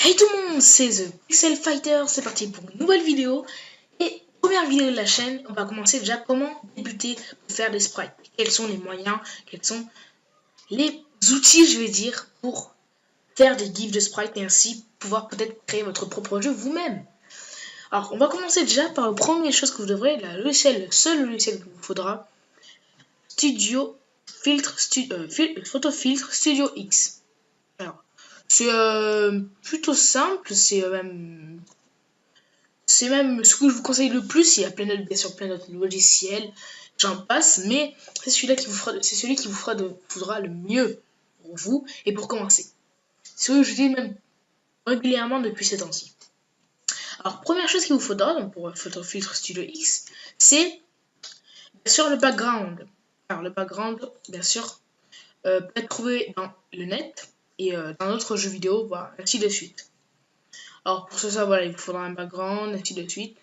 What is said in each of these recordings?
Hey tout le monde, c'est The Pixel Fighter, c'est parti pour une nouvelle vidéo. Et première vidéo de la chaîne, on va commencer déjà comment débuter pour faire des sprites. Quels sont les moyens, quels sont les outils, je vais dire, pour faire des gifs de sprites et ainsi pouvoir peut-être créer votre propre jeu vous-même. Alors on va commencer déjà par la première chose que vous devrez, le seul logiciel qu'il vous faudra, Photo Filtre Studio X. Alors, c'est plutôt simple, c'est même ce que je vous conseille le plus. Il y a bien sûr plein d'autres logiciels, j'en passe, mais c'est celui-là qui vous faudra le mieux pour vous et pour commencer. C'est celui que je dis même régulièrement depuis ces temps-ci. Alors, première chose qu'il vous faudra donc pour Photo Filtre Studio X, c'est bien sûr le background. Alors, le background, bien sûr, peut être trouvé dans le net et dans d'autres jeux vidéo, voilà, ainsi de suite. Alors pour ça, voilà, il vous faudra un background, ainsi de suite.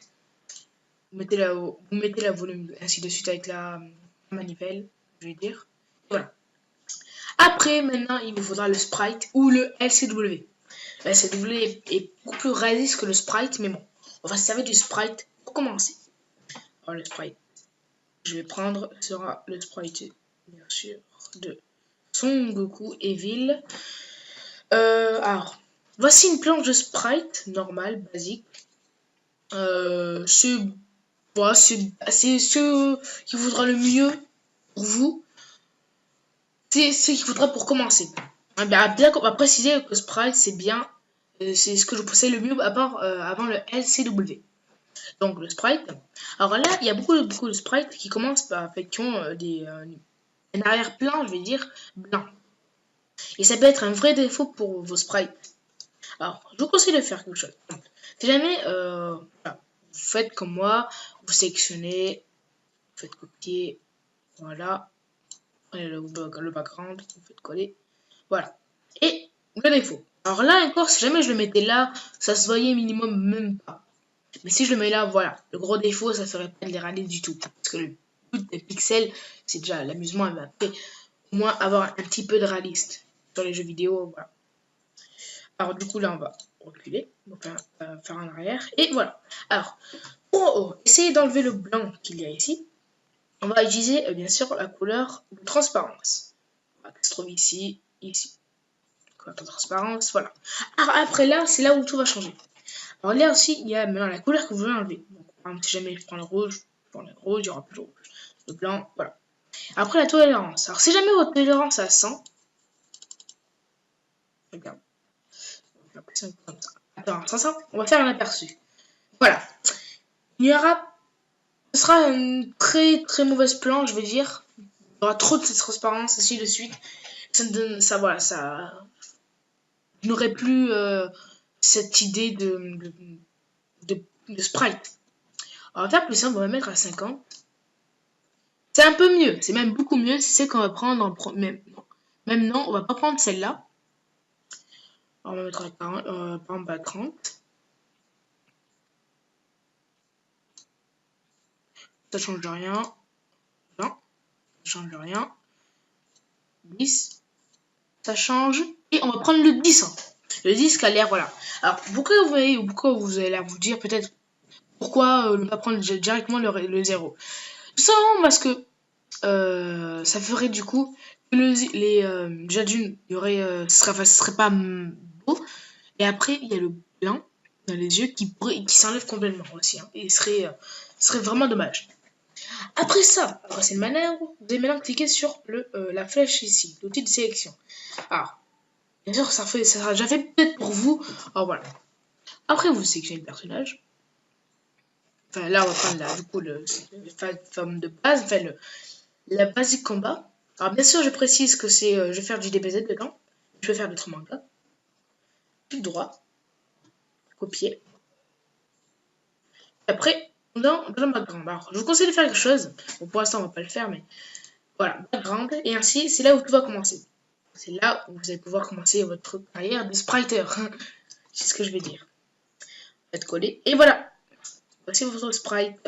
Vous mettez la volume, ainsi de suite avec la manivelle, je vais dire. Voilà. Après, maintenant, il vous faudra le sprite ou le LCW. Le LCW est beaucoup plus réaliste que le sprite, mais bon, on va se servir du sprite pour commencer. Alors le sprite, je vais prendre, sera le sprite, bien sûr, de Son Goku Evil. Alors, voici une planche de sprite normale, basique. C'est ce qu'il faudra le mieux pour vous. C'est ce qu'il faudra pour commencer. Bien qu'on va préciser que Sprite, c'est bien. C'est ce que je conseille le mieux avant le LCW. Donc le Sprite. Alors là, il y a beaucoup de sprites qui commencent par qui ont un arrière-plan, je vais dire, blanc. Et ça peut être un vrai défaut pour vos sprites. Alors, je vous conseille de faire quelque chose. Si jamais voilà, vous faites comme moi, vous sélectionnez, vous faites copier, voilà, prenez le background, vous faites coller, voilà. Et le défaut. Alors là encore, si jamais je le mettais là, ça se voyait minimum même pas. Mais si je le mets là, voilà, le gros défaut, ça ferait pas de les râler du tout. Parce que le but des pixels, c'est déjà l'amusement, elle va au moins avoir un petit peu de réaliste sur les jeux vidéo, voilà. Alors du coup là, on va reculer, on va faire en arrière, et voilà. Alors, pour essayer d'enlever le blanc qu'il y a ici, on va utiliser bien sûr la couleur de transparence. Qui se trouve ici, ici. Couleur de transparence, voilà. Alors après là, c'est là où tout va changer. Alors là aussi, il y a maintenant la couleur que vous voulez enlever. Donc, par exemple, si jamais je prends le rouge, il y aura plus de rouge. Le blanc, voilà. Après la tolérance. Alors si jamais votre tolérance à 100, regarde. Attends, 500, on va faire un aperçu. Voilà. Il y aura, ce sera une très très mauvaise plan, je vais dire. Il y aura trop de cette transparence, ainsi de suite. Ça me donne, ça, voilà, ça. Je n'aurais plus cette idée de sprite. Alors, on va faire plus simple, on va mettre à 50. C'est un peu mieux, c'est même beaucoup mieux. C'est ce qu'on va prendre en même non, on va pas prendre celle-là. On va mettre à 40, par exemple à 30. Ça change rien. Non, ça change rien. 10. Ça change. Et on va prendre le 10. Hein. Le 10 qui a l'air, voilà. Alors, pourquoi vous allez l'air vous dire peut-être pourquoi ne pas prendre directement le 0. Tout simplement parce que ça ferait du coup que déjà d'une, il y aurait, ce serait pas beau. Et après, il y a le blanc dans les yeux qui s'enlève complètement aussi. Hein, et ce serait vraiment dommage. Après ça, après cette manœuvre, vous allez maintenant cliquer sur la flèche ici, l'outil de sélection. Alors, bien sûr, ça sera déjà fait peut-être pour vous. Alors voilà. Après, vous sélectionnez le personnage. Enfin, là, on va prendre du coup la forme de base, enfin la basique combat. Alors bien sûr, je précise que c'est, je vais faire du DBZ dedans. Je vais faire d'autres mangas. Clic droit, copier. Et après, dans le background. Alors, je vous conseille de faire quelque chose. Bon, pour l'instant, on va pas le faire, mais voilà, background. Et ainsi, c'est là où tout va commencer. C'est là où vous allez pouvoir commencer votre carrière de spriter. C'est ce que je vais dire. Faites coller. Et voilà. Voici votre sprite.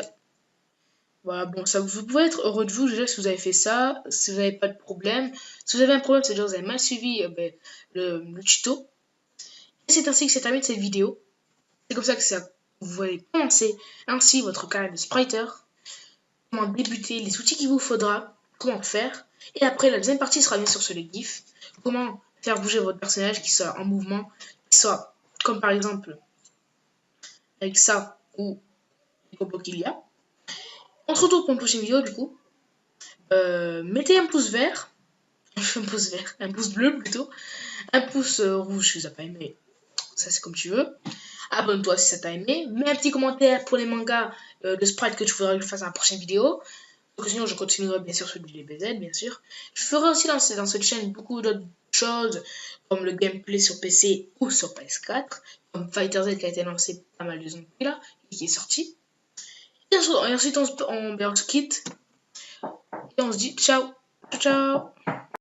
Voilà, bon, ça, vous pouvez être heureux de vous déjà si vous avez fait ça, si vous n'avez pas de problème. Si vous avez un problème, c'est-à-dire que vous avez mal suivi le tuto. Et c'est ainsi que c'est terminé cette vidéo. C'est comme ça que ça, vous allez commencer ainsi votre carrière de spriter. Comment débuter, les outils qu'il vous faudra, comment faire. Et après, la deuxième partie sera bien sûr sur les GIFs. Comment faire bouger votre personnage qui soit en mouvement, qui soit comme par exemple avec ça ou les combos qu'il y a. On se retrouve pour une prochaine vidéo du coup. Mettez un pouce vert, un pouce bleu plutôt, un pouce rouge si vous n'avez pas aimé, ça c'est comme tu veux. Abonne-toi si ça t'a aimé, mets un petit commentaire pour les mangas de sprite que tu voudrais que je fasse dans la prochaine vidéo. Donc, sinon je continuerai bien sûr sur du DBZ bien sûr. Je ferai aussi dans cette chaîne beaucoup d'autres choses comme le gameplay sur PC ou sur PS4, comme Fighter Z qui a été lancé pas mal de zombies là et qui est sorti. Et ensuite on se quitte et on se dit ciao, ciao, ciao.